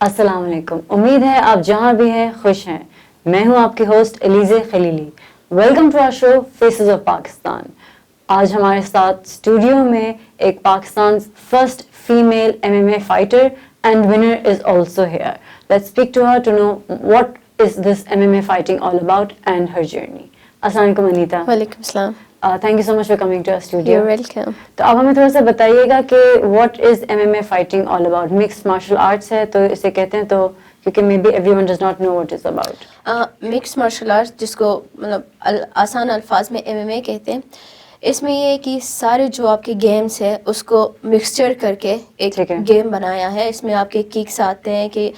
السلام علیکم، امید ہے آپ جہاں بھی ہیں خوش ہیں. میں ہوں آپ کی host Alizeh Khalili. Welcome to our show faces of Pakistan. آج ہمارے ساتھ اسٹوڈیو میں ایک Pakistan first female MMA fighter and winner is also here. Let's speak to her to know what is this MMA fighting all about and her journey. السلام علیکم انیتا. وعلیکم السلام. Thank you so much for coming to our studio. You welcome. تو آپ ہمیں تھوڑا سا بتائیے گا کہ what is MMA fighting all about. Mixed martial arts ہے تو اسے کہتے ہیں, تو کیونکہ maybe everyone does not know what is about. Mix martial arts جس کو مطلب آسان الفاظ میں MMA کہتے ہیں. اس میں یہ ہے کہ سارے جو آپ کے گیمز ہیں اس کو مکسچر کر کے ایک گیم بنایا ہے. اس میں آپ کے ککس آتے ہیں, کہ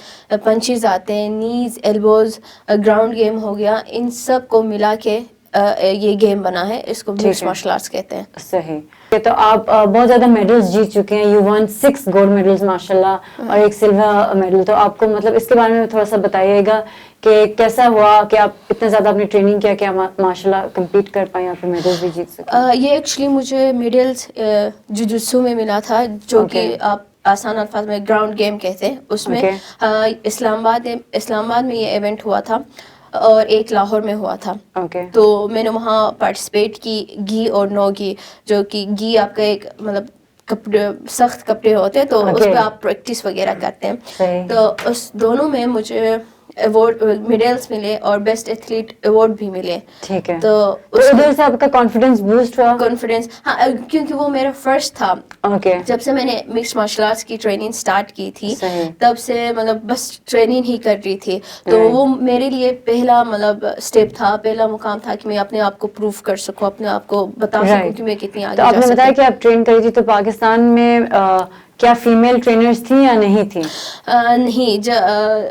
پنچز آتے ہیں, نیز, ایلبوز, گراؤنڈ گیم ہو گیا, ان سب کو ملا کے یہ گیم بنا ہے. اس کو مکس مارشل آرٹس کہتے ہیں. صحیح. تو آپ بہت زیادہ میڈلز جیت چکے ہیں. یو ون 6 گولڈ میڈلز ماشاء اللہ, اور ایک سلور میڈل. تو آپ کو مطلب اس کے بارے میں تھوڑا سا بتائیے گا کہ کیسا ہوا کہ آپ اتنا زیادہ اپنی ٹریننگ کیا کہ آپ ماشاء اللہ کمپیٹ کر پائیں, آپ میڈلز بھی جیت سکیں. یہ ایکچولی مجھے میڈلز جوجوتسو میں ملا تھا, جو کہ آپ آسان الفاظ میں گراؤنڈ گیم کہتے ہیں. اس میں اسلام آباد میں یہ ایونٹ ہوا تھا اور ایک لاہور میں ہوا تھا. تو میں نے وہاں پارٹیسپیٹ کی. گھی اور نو گھی, جو کہ گھی آپ کا ایک مطلب کپڑے, سخت کپڑے ہوتے ہیں, تو اس پہ آپ پریکٹس وغیرہ کرتے ہیں. تو اس دونوں میں مجھے ایوارڈ میڈلز ملے اور بیسٹ ایتھلیٹ ایوارڈ بھی ملے. ٹھیک ہے. تو ادھر سے آپ کا کانفیڈینس بوسٹ ہوا. کانفیڈینس, ہاں, کیونکہ وہ میرا فرسٹ تھا. جب سے میں نے مکس مارشل آرٹس کی ٹریننگ اسٹارٹ کی تھی تب سے مطلب بس ٹریننگ ہی کر رہی تھی. تو وہ میرے لیے پہلا مطلب اسٹیپ تھا, پہلا مقام تھا کہ میں اپنے آپ کو پروف کر سکوں, اپنے آپ کو بتا سکوں کہ میں کتنی آگے جا سکتی. تو آپ نے بتایا کہ آپ ٹرین کری تھی, تو پاکستان میں کیا فیمیل ٹرینرز تھیں یا نہیں تھیں؟ نہیں,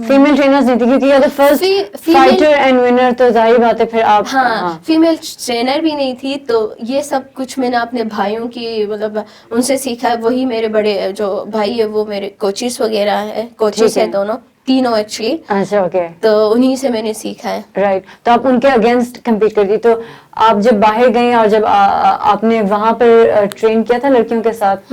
فیمیل ٹرینرز نہیں تھی, کیونکہ اگر فرسٹ فائٹر اینڈ ونر تو ظاہر بات ہے پھر آپ. ہاں, فیمیل ٹرینر بھی نہیں تھی. تو یہ سب کچھ میں نے اپنے بھائیوں کی مطلب ان سے سیکھا ہے. وہی میرے بڑے جو بھائی ہے وہ میرے کوچز وغیرہ ہیں, کوچز ہیں دونوں, تینوں ایکچولی. اچھا, اوکے. تو انہیں سے میں نے سیکھا ہے. رائٹ. تو آپ ان کے اگینسٹ کمپیٹ کرتی. تو آپ جب باہر گئیں اور جب آپ نے وہاں پر ٹرین کیا تھا لڑکیوں کے ساتھ؟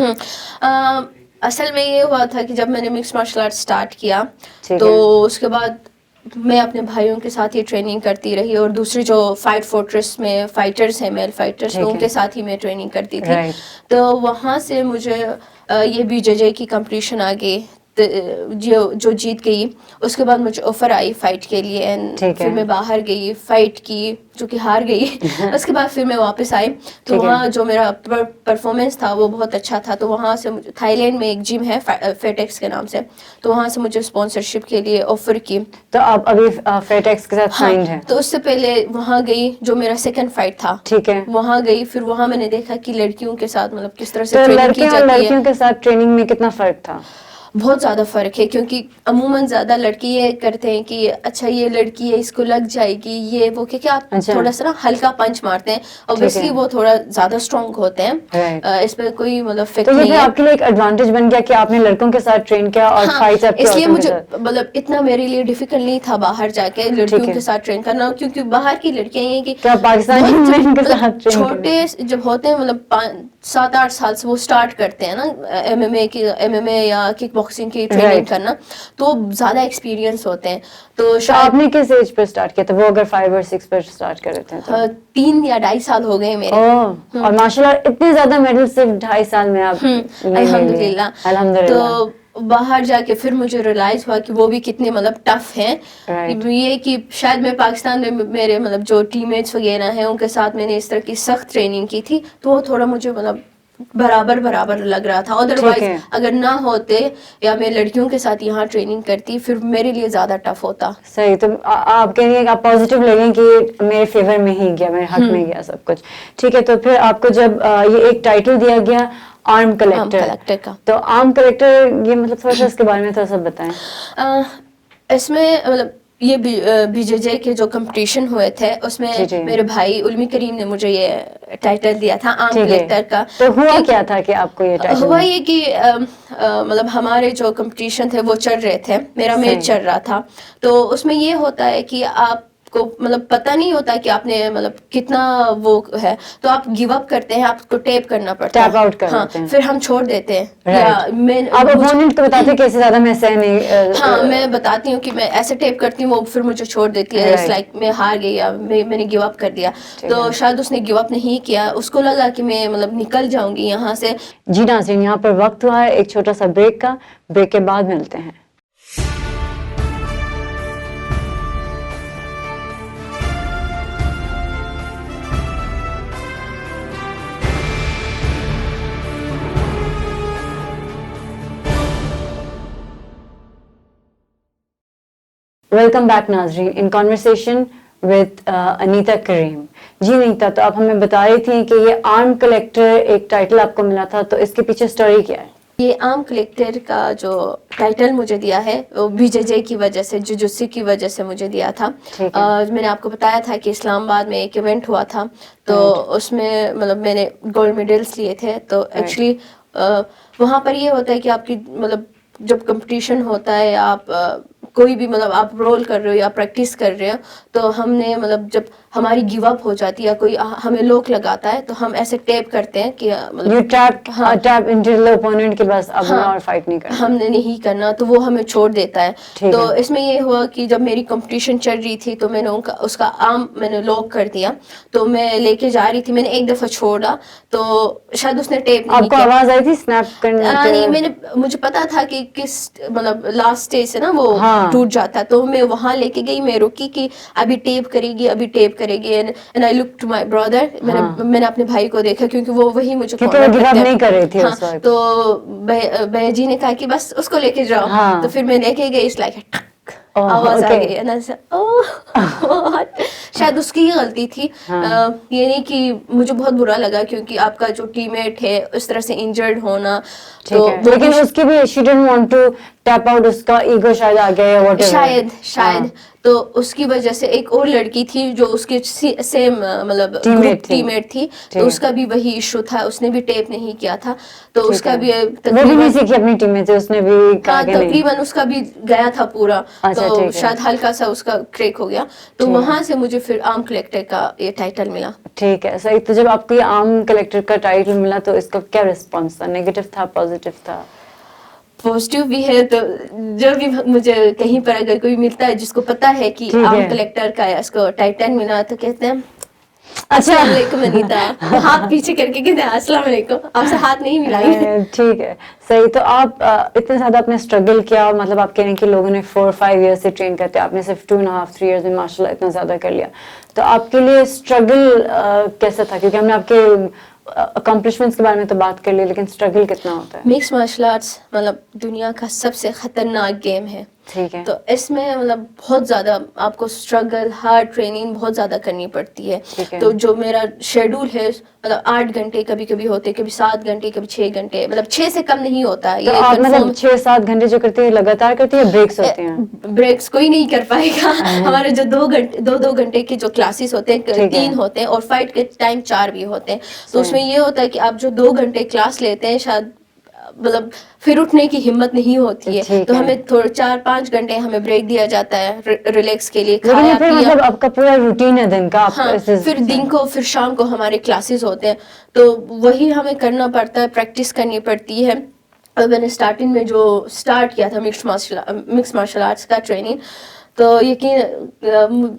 اصل میں یہ ہوا تھا کہ جب میں نے مکس مارشل آرٹ اسٹارٹ کیا تو اس کے بعد میں اپنے بھائیوں کے ساتھ ہی ٹریننگ کرتی رہی, اور دوسری جو فائٹ فورٹریس میں فائٹرس ہیں, میل فائٹرس, ان کے ساتھ ہی میں ٹریننگ کرتی تھی. تو وہاں سے مجھے یہ BJJ کی کمپٹیشن آ گئی, جو جیت گئی. اس کے بعد مجھے آفر آئی فائٹ کے لیے, اینڈ پھر میں باہر گئی, فائٹ کی, جو کہ ہار گئی. اس کے بعد پھر میں واپس آئی. تو وہاں جو میرا پرفارمنس تھا وہ بہت اچھا تھا. تو وہاں سے تھائی لینڈ میں ایک جم ہے فیٹیکس کے نام سے, تو وہاں سے مجھے اسپانسرشپ کے لیے آفر کی. تو آپ ابھی فیٹیکس کے ساتھ سائنڈ ہیں؟ تو اس سے پہلے وہاں گئی, جو میرا سیکنڈ فائٹ تھا. ٹھیک ہے. وہاں گئی, پھر وہاں میں نے دیکھا کہ لڑکیوں کے ساتھ مطلب کس طرح سے تو ٹریننگ کی جاتی ہے. لڑکیوں کے ساتھ ٹریننگ میں کتنا فرق تھا؟ بہت زیادہ فرق ہے, کیونکہ عموماً زیادہ لڑکی یہ کرتے ہیں کہ اچھا یہ لڑکی ہے اس کو لگ جائے گی یہ وہ, کہ آپ تھوڑا سا نا ہلکا پنچ مارتے ہیں. اوبیسلی وہ تھوڑا زیادہ اسٹرانگ ہوتے ہیں, اس پہ کوئی مطلب فکر نہیں ہے. آپ کے لیے ایک ایڈوانٹیج بن گیا کہ آپ نے لڑکوں کے ساتھ ٹرین کیا اور فائٹ اپ کیا. اس لیے مجھے مطلب اتنا میرے لیے ڈیفیکلٹ نہیں تھا باہر جا کے لڑکیوں کے ساتھ ٹرین کرنا, کیونکہ باہر کی لڑکیاں یہ کہ چھوٹے جب ہوتے ہیں مطلب 7-8 سال سے وہ اسٹارٹ کرتے ہیں نا MMA یا کک باکسنگ کی ٹریننگ کرنا, تو زیادہ ایکسپیرینس ہوتے ہیں. تو آپ نے کس ایج پہ اسٹارٹ کیا تھا؟ وہ اگر 5 اور 6 پر اسٹارٹ کر رہے تھے 3 یا 2.5 سال ہو گئے میرے. اور ماشاء اللہ اتنے زیادہ میڈل صرف 2.5 سال میں آپ. الحمدللہ. تو باہر جا کے پھر مجھے ریلائز ہوا کہ وہ بھی کتنے مطلب ٹف ہیں. یہ کہ شاید میں پاکستان میں میرے مطلب جو ٹیم میٹس وغیرہ ہیں ان کے ساتھ میں نے اس طرح کی سخت ٹریننگ کی تھی, تو وہ تھوڑا مجھے مطلب برابر لگ رہا تھا. ادروائز اگر نہ ہوتے یا میں لڑکیوں کے ساتھ یہاں ٹریننگ کرتی پھر میرے لیے زیادہ ٹف ہوتا. صحیح. تو آپ کہیں گے آپ پازیٹیو لگیں کہ میرے فیور میں ہی گیا, میرے حق میں گیا سب کچھ. ٹھیک ہے. تو پھر آپ کو جب یہ ایک ٹائٹل دیا گیا آرم کلیکٹر کا, تو آرم کلیکٹر یہ مطلب تھوڑا سا اس کے بارے میں تھوڑا سا بتائیں. اس میں مطلب یہ BJJ کے جو کمپٹیشن ہوئے تھے اس میں میرے بھائی علمی کریم نے مجھے یہ ٹائٹل دیا تھا آرم کلیکٹر کا. تو ہوا کیا تھا کہ آپ کو یہ ٹائٹل ہوا یہ کہ مطلب ہمارے جو کمپٹیشن تھے وہ چل رہے تھے, میرا میچ چل رہا تھا. تو اس میں یہ ہوتا ہے کہ آپ کو مطلب پتہ نہیں ہوتا کہ آپ نے مطلب کتنا وہ ہے تو آپ گیو اپ کرتے ہیں, آپ کو ٹیپ کرنا پڑتا ہے, ٹیپ آؤٹ کر ہاں دیتے ہیں, پھر ہم چھوڑ دیتے ہیں. یا آپ اپوننٹ کو بتاتے ہیں کیسے زیادہ میں سے نہیں, ہاں میں بتاتی ہوں کہ میں ایسے ٹیپ کرتی ہوں, وہ پھر مجھے چھوڑ دیتی ہے, اٹس لائک میں ہار گئی یا میں نے گیو اپ کر دیا. تو شاید اس نے گیو اپ نہیں کیا, اس کو لگا کہ میں مطلب نکل جاؤں گی یہاں سے. جی ناظرین, یہاں پر وقت ہوا ہے ایک چھوٹا سا بریک کا, بریک کے بعد ملتے ہیں. ویلکم بیک ناظرین, ان کانورسیشن ود انیتا کریم. جی انیتا, تو آپ ہمیں بتا رہی تھیں کہ یہ آرم کلیکٹر ایک ٹائٹل آپ کو ملا تھا, تو اس کے پیچھے سٹوری کیا ہے؟ یہ آرم کلیکٹر کا جو ٹائٹل مجھے دیا ہے وہ بی جے جے کی وجہ سے, جوجوتسو کی وجہ سے مجھے دیا تھا. میں نے آپ کو بتایا تھا کہ اسلام آباد میں ایک ایونٹ ہوا تھا, تو اس میں مطلب میں نے گولڈ میڈلس لیے تھے. تو ایکچولی وہاں پر یہ ہوتا ہے کہ آپ کی مطلب جب کمپٹیشن ہوتا ہے, آپ کوئی بھی مطلب آپ رول کر رہے ہو یا پریکٹس کر رہے ہو, تو ہم نے مطلب جب ہماری گیو اپ ہو جاتی ہے یا کوئی ہمیں لوک لگاتا ہے تو ہم ایسے ٹیپ کرتے ہیں کہ مطلب ہم نے نہیں کرنا, تو وہ ہمیں چھوڑ دیتا ہے. تو اس میں یہ ہوا کہ جب میری کمپٹیشن چل رہی تھی تو میں نے اس کا آرم میں نے لاک کر دیا, تو میں لے کے جا رہی تھی, میں نے ایک دفعہ چھوڑا تو شاید اس نے ٹیپ نہیں کیا. آواز آئی تھی اسنیپ کرنے نہیں, مجھے پتا تھا کہ کس مطلب لاسٹ اسٹیج سے نا وہ ٹوٹ جاتا ہے, تو میں وہاں لے کے گئی, میں رکی کہ ابھی ٹیپ کرے گی, ابھی ٹیپ کرے گی. And I look to my برادر, میں نے اپنے بھائی کو دیکھا کیونکہ وہ وہی مجھے نہیں کر رہی تھی. ہاں, تو بھیا جی نے کہا کہ بس اس کو لے کے جاؤ, تو پھر میں لے کے گئی, اس لائک آواز آ گئی. شاید اس کی ہی غلطی تھی, یہ نہیں کہ مجھے بہت برا لگا کیونکہ آپ کا جو ٹیم میٹ ہے اس طرح سے انجرڈ ہونا, تو لیکن اس کی بھی she didn't want to tap out, اس کا ایگو شاید آ گیا, شاید تو اس کی وجہ سے ایک اور لڑکی تھی جو اس کے سیم مطلب ٹیم میٹ تھی, تو اس کا بھی وہی ایشو تھا, اس نے بھی ٹیپ نہیں کیا تھا, تو اس کا بھی تقریباً اس کا بھی گیا تھا پورا, تو شاید ہلکا سا اس کا کریک ہو گیا. تو وہاں سے مجھے پھر آرم کلیکٹر کا یہ ٹائٹل ملا. ٹھیک ہے, صحیح. تو جب آپ کو یہ آرم کلیکٹر کا ٹائٹل ملا تو اس کا کیا رسپانس تھا, نیگیٹو تھا, پازیٹیو تھا؟ پازیٹیو بھی ہے, تو جو بھی مجھے کہیں پر اگر کوئی ملتا ہے جس کو پتا ہے کہ آرم کلیکٹر کا اس کو ٹائٹل ملا, تو کہتے ہیں السلام علیکم انیتا, ہاتھ پیچھے کر کے کہتے ہیں السلام علیکم, آپ سے ہاتھ نہیں ملائیں گے. ٹھیک ہے, صحیح. تو آپ اتنے زیادہ آپ نے اسٹرگل کیا, مطلب آپ کہہ رہے ہیں کہ لوگوں نے 4-5 ایئرس سے ٹرین کرتے, آپ نے صرف 2.5-3 ایئرس میں ماشاء اللہ اتنا زیادہ کر لیا. تو آپ کے لیے اسٹرگل کیسا تھا, کیونکہ ہم نے آپ کے اکمپلشمنٹس کے بارے میں تو بات کر لی, لیکن اسٹرگل کتنا ہوتا ہے؟ مکس مارشل آرٹس مطلب دنیا کا سب سے خطرناک گیم ہے. ٹھیک ہے. تو اس میں مطلب بہت زیادہ آپ کو اسٹرگل, ہارڈ ٹریننگ بہت زیادہ کرنی پڑتی ہے. تو جو میرا شیڈول ہے مطلب 8 گھنٹے کبھی کبھی ہوتے, کبھی 7 گھنٹے, کبھی 6 گھنٹے, مطلب 6 سے کم نہیں ہوتا. تو آپ مطلب 6-7 گھنٹے جو کرتے ہیں لگاتار کرتے ہیں یا بریکس ہوتے ہیں؟ بریکس کوئی نہیں کر پائے گا. ہمارے جو 2 گھنٹے کے جو کلاسز ہوتے ہیں 3 ہوتے ہیں, اور فائٹ کے ٹائم 4 بھی ہوتے ہیں. تو اس میں یہ ہوتا ہے کہ آپ جو 2 گھنٹے کلاس لیتے ہیں شاید مطلب پھر اٹھنے کی ہمت نہیں ہوتی ہے, تو ہمیں تھوڑے 4-5 گھنٹے ہمیں بریک دیا جاتا ہے ریلیکس کے لیے, کھایا پیا. مطلب آپ کا پورا روٹین ہے دن کا. ہاں, پھر دن کو, پھر شام کو ہمارے کلاسز ہوتے ہیں, تو وہی ہمیں کرنا پڑتا ہے, پریکٹس کرنی پڑتی ہے. میں نے اسٹارٹنگ میں جو اسٹارٹ کیا تھا مکس مارشل آرٹس کا ٹریننگ, تو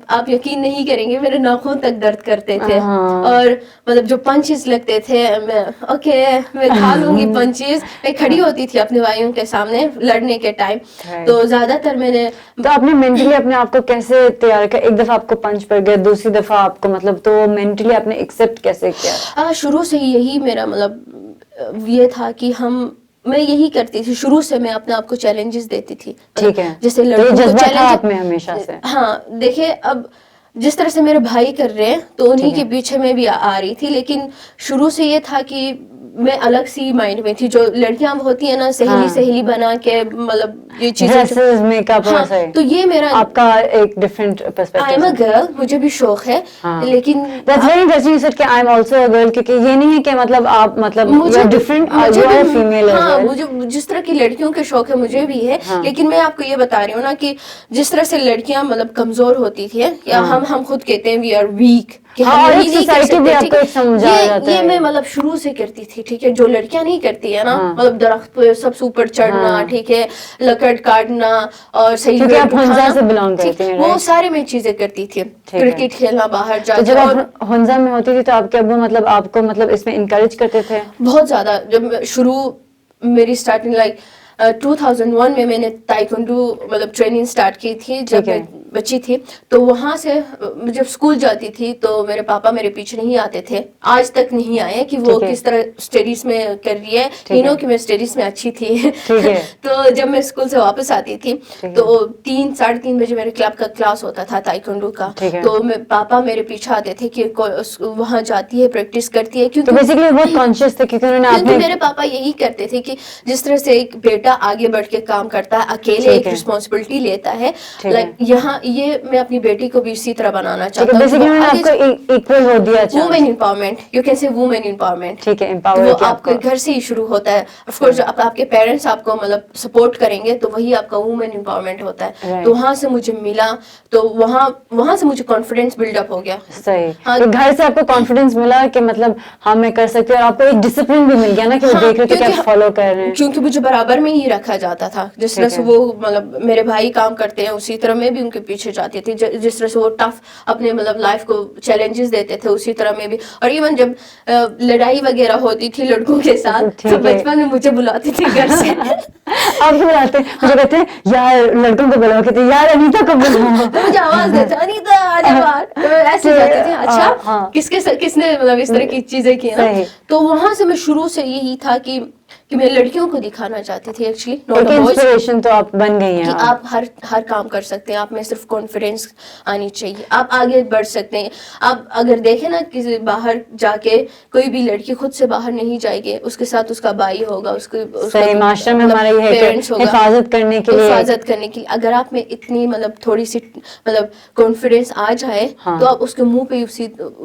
آپ یقین نہیں کریں گے میرے ناخن تک درد کرتے تھے, اور مطلب جو پنچز لگتے تھے, میں کھا لوں گی پنچز. میں کھڑی ہوتی تھی اپنے بھائیوں کے سامنے لڑنے کے ٹائم, تو زیادہ تر میں نے. تو آپ نے مینٹلی اپنے آپ کو کیسے تیار کیا؟ ایک دفعہ آپ کو پنچ پڑ گیا, دوسری دفعہ آپ کو مطلب, تو مینٹلی آپ نے ایکسپٹ کیسے کیا؟ شروع سے یہی میرا مطلب یہ تھا کہ میں یہی کرتی تھی شروع سے, میں اپنے آپ کو چیلنجز دیتی تھی. ٹھیک ہے, جیسے لڑکوں کو چیلنج میں ہمیشہ سے. ہاں دیکھیں, اب جس طرح سے میرے بھائی کر رہے ہیں تو انہی کے پیچھے میں بھی آ رہی تھی, لیکن شروع سے یہ تھا کہ میں الگ سی مائنڈ میں تھی. جو لڑکیاں ہوتی ہیں نا سہیلی بنا کے مطلب یہ چیزیں میک اپ، تو یہ میرا آپ کا ایک different perspective. I am a girl, مجھے بھی شوق ہے, لیکن دیٹس ویری انٹرسٹنگ سر کہ I am also a girl, کیونکہ یہ نہیں ہے کہ مطلب آپ مطلب مجھے ڈفرینٹ یو آر فیمیل. ہاں مجھے جس طرح کی لڑکیوں کے شوق ہے مجھے بھی ہے, لیکن میں آپ کو یہ بتا رہی ہوں نا کہ جس طرح سے لڑکیاں مطلب کمزور ہوتی تھی یا ہم خود کہتے ہیں وی آر ویک, کہ ہم نہیں کر سکتے, یہ میں مطلب شروع سے کرتی تھی. ٹھیک ہے, جو لڑکیاں نہیں کرتی ہے نا, مطلب درخت پہ سب سے اوپر چڑھنا, ٹھیک ہے, لکڑ کاٹنا اور صحیح وہ سارے میں چیزیں کرتی تھی. کرکٹ کھیلنا باہر جا کے. جب آپ ہنزا میں ہوتی تھی تو آپ کے ابو مطلب آپ کو مطلب اس میں انکریج کرتے تھے؟ بہت زیادہ. جب شروع میری اسٹارٹنگ لائک 2001 میں نے تائیکوانڈو مطلب ٹریننگ اسٹارٹ کی تھی جب میں بچی تھی. تو وہاں سے جب اسکول جاتی تھی تو میرے پاپا میرے پیچھے نہیں آتے تھے, آج تک نہیں آئے کہ وہ کس طرح اسٹڈیز میں کر رہی ہے. تینوں کی میں اسٹڈیز میں اچھی تھی. تو جب میں اسکول سے واپس آتی تھی تو 3-3:30 بجے میرے کلب کا کلاس ہوتا تھا تائیکوانڈو کا, تو پاپا میرے پیچھے آتے تھے کہ وہاں جاتی ہے پریکٹس کرتی ہے, کیونکہ میرے پاپا یہی کرتے تھے کہ جس طرح سے ایک بیٹا آگے بڑھ کے کام کرتا ہے, اکیلے ایک رسپانسبلٹی لیتا ہے, لائک یہاں یہ میں اپنی بیٹی کو بھی اسی طرح بنانا چاہتا ہوں. Women empowerment, you can say women empowerment. وہ آپ کے گھر سے ہی شروع ہوتا ہے. آف کورس آپ کے پیرنٹس آپ کو مطلب سپورٹ کریں گے تو وہی آپ کا وومن امپاورمنٹ ہوتا ہے. تو وہاں سے مجھے ملا, تو وہاں سے مجھے کانفیڈینس بلڈ اپ ہو گیا. صحیح, گھر سے آپ کو کانفیڈینس ملا کہ مطلب ہاں میں کر سکتی ہوں, اور آپ کو ایک ڈسپلن بھی مل گیا نا کہ وہ دیکھ رہے تھے کہ آپ فالو کر رہے ہیں. کیونکہ مجھے برابر میں ہی رکھا جاتا تھا. جس طرح سے وہ مطلب میرے بھائی کام کرتے ہیں اسی طرح میں بھی ان کے پیچھے جاتی تھی. جس طرح سے وہ ٹف اپنے مطلب لائف کو چیلنجز دیتے تھے اسی طرح میں بھی. اور ایون جب لڑائی وغیرہ ہوتی تھی لڑکوں کے ساتھ تو بچپن میں مجھے بلاتی تھی گھر سے. آپ کو بلاتے ہیں, مجھے کہتے ہیں یار لڑکوں کو بلاؤ, کہتے ہیں یار انیتا کو بلاؤ, مجھے آواز دیتے انیتا آ جا باہر, ایسے جاتی تھی. اچھا کس نے مطلب اس طرح کی چیزیں کی نا. تو وہاں سے میں شروع سے یہی تھا کہ میں لڑکیوں کو دکھانا چاہتی تھی ایکچولی, انسپریشن تو آپ بن گئی ہیں کہ آپ ہر کام کر سکتے ہیں. آپ میں صرف کانفیڈینس آنی چاہیے, آپ آگے بڑھ سکتے ہیں. آپ اگر دیکھیں نا کسی باہر جا کے کوئی بھی لڑکی خود سے باہر نہیں جائے گی, اس کے ساتھ اس کا بھائی ہوگا, اس کے معاشرے میں ہمارا یہ پیرنٹس ہوگا حفاظت کرنے کے لیے. اگر آپ میں اتنی مطلب تھوڑی سی مطلب کانفیڈینس آ جائے تو آپ اس کے منہ پہ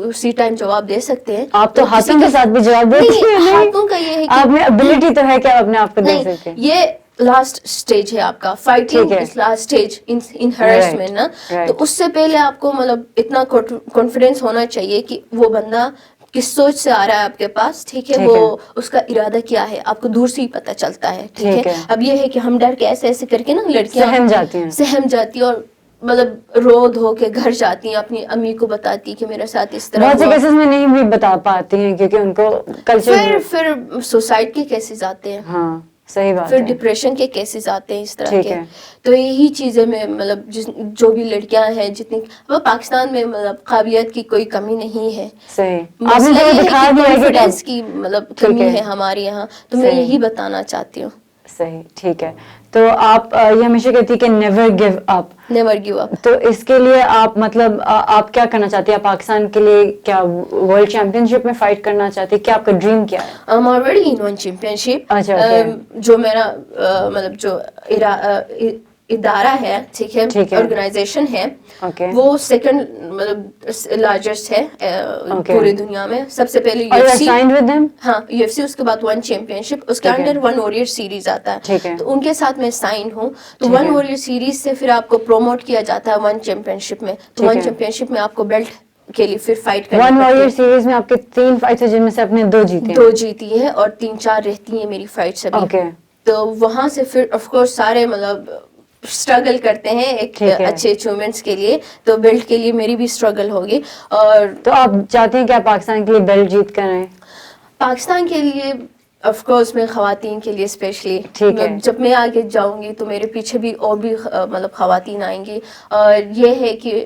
اسی ٹائم جواب دے سکتے ہیں. آپ تو ہاتھوں کے ساتھ بھی جواب دیتی ہیں. ہاتھوں کا یہ ہے آپ میں ابیلٹی تو ہے کہ آپ اپنے آپ کو دے سکتے ہیں. یہ لاسٹ سٹیج ہے آپ کا, فائٹنگ از لاسٹ سٹیج ان ہراسمنٹ نا. تو اس سے پہلے آپ کو مطلب اتنا کانفیڈینس ہونا چاہیے کہ وہ بندہ کس سوچ سے آ رہا ہے آپ کے پاس, ٹھیک ہے, وہ اس کا ارادہ کیا ہے آپ کو دور سے ہی پتہ چلتا ہے. ٹھیک ہے, اب یہ ہے کہ ہم ڈر کے ایسے کر کے نا لڑکیاں سہم جاتی اور مطلب رو دھو کے گھر جاتی ہیں, اپنی امی کو بتاتی کہ میرے ساتھ اس طرح. بہت سے کیسز میں نہیں بھی بتا پاتی ہیں کیونکہ ان کو کلچر, پھر سوسائڈ کے کیسز آتے ہیں. ہاں صحیح بات پھر ڈپریشن کے کیسز آتے ہیں اس طرح کے. تو یہی چیزیں میں مطلب جو بھی لڑکیاں ہیں جتنی پاکستان میں مطلب قابلیت کی کوئی کمی نہیں ہے. مسئلہ یہ ہے کہ کانفیڈینس کی مطلب کمی ہے ہمارے یہاں, تو میں یہی بتانا چاہتی ہوں. صحیح, ٹھیک ہے. تو آپ یہ ہمیشہ کہتی ہیں کہ never give up. Never give up. تو اس کے لیے آپ مطلب آپ کیا کرنا چاہتی ہیں؟ پاکستان کے لیے کیا ورلڈ چیمپئن شپ میں فائٹ کرنا چاہتی ہیں؟ کیا آپ کا ڈریم کیا ہے؟ I am already in one champion. جو میرا مطلب جو ادارہ ہے, ٹھیک ہے, آرگنائزیشن ہے, وہ سیکنڈ مطلب لارجسٹ ہے پوری دنیا میں. سب سے پہلے یو ایف سی, ہاں یو ایف سی, اس کے بعد ون چیمپئن شپ, اس کے انڈر ون وارئر سیریز آتا ہے. تو ان کے ساتھ میں سائن ہوں. تو ون وارئر سیریز سے پھر آپ کو پروموٹ کیا جاتا ہے ون چیمپئن شپ میں. تو ون چیمپئن شپ میں آپ کو بیلٹ کے لیے پھر فائٹ کرنی ون وارئر سیریز میں آپ کے 3 فائٹس ہیں جن میں سے آپ نے 2 جیتی ہیں. 2 جیتی ہے اور 3-4 رہتی ہیں میری فائٹس ابھی. تو وہاں سے پھر آف کورس سارے مطلب اسٹرگل کرتے ہیں ایک اچھے اچیومنٹس کے لیے. تو بیلٹ کے لیے میری بھی اسٹرگل ہوگی. اور تو آپ چاہتے ہیں کہ آپ پاکستان کے لیے بیلٹ جیت کر آئیں؟ پاکستان کے لیے آف کورس میں خواتین کے لیے اسپیشلی جب میں آگے جاؤں گی تو میرے پیچھے بھی اور بھی مطلب خواتین آئیں گی. اور یہ ہے کہ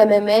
MMA,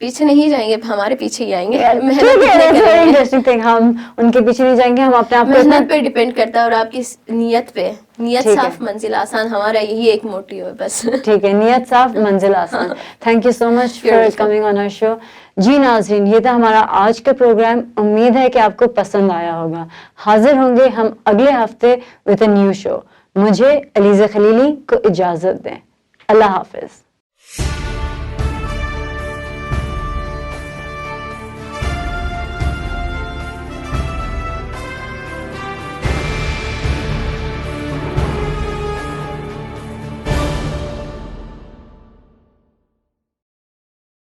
پیچھے نہیں جائیں گے, ہمارے پیچھے ہی آئیں گے. انٹرسٹنگ تھنگ, ہم ان کے پیچھے نہیں جائیں گے, ہم اپنے آپ کو محنت پہ ڈیپینڈ کرتا ہے اور آپ کی نیت پہ. نیت صاف منزل آسان, ہمارا یہی ایک موٹیو ہے بس. ٹھیک ہے, نیت صاف منزل آسان. Thank you so much for coming on our show. جی ناظرین, یہ تھا ہمارا آج کا پروگرام. امید ہے کہ آپ کو پسند آیا ہوگا. حاضر ہوں گے ہم اگلے ہفتے وتھ اے نیو شو. مجھے علیزہ خلیلی کو اجازت دیں. اللہ حافظ.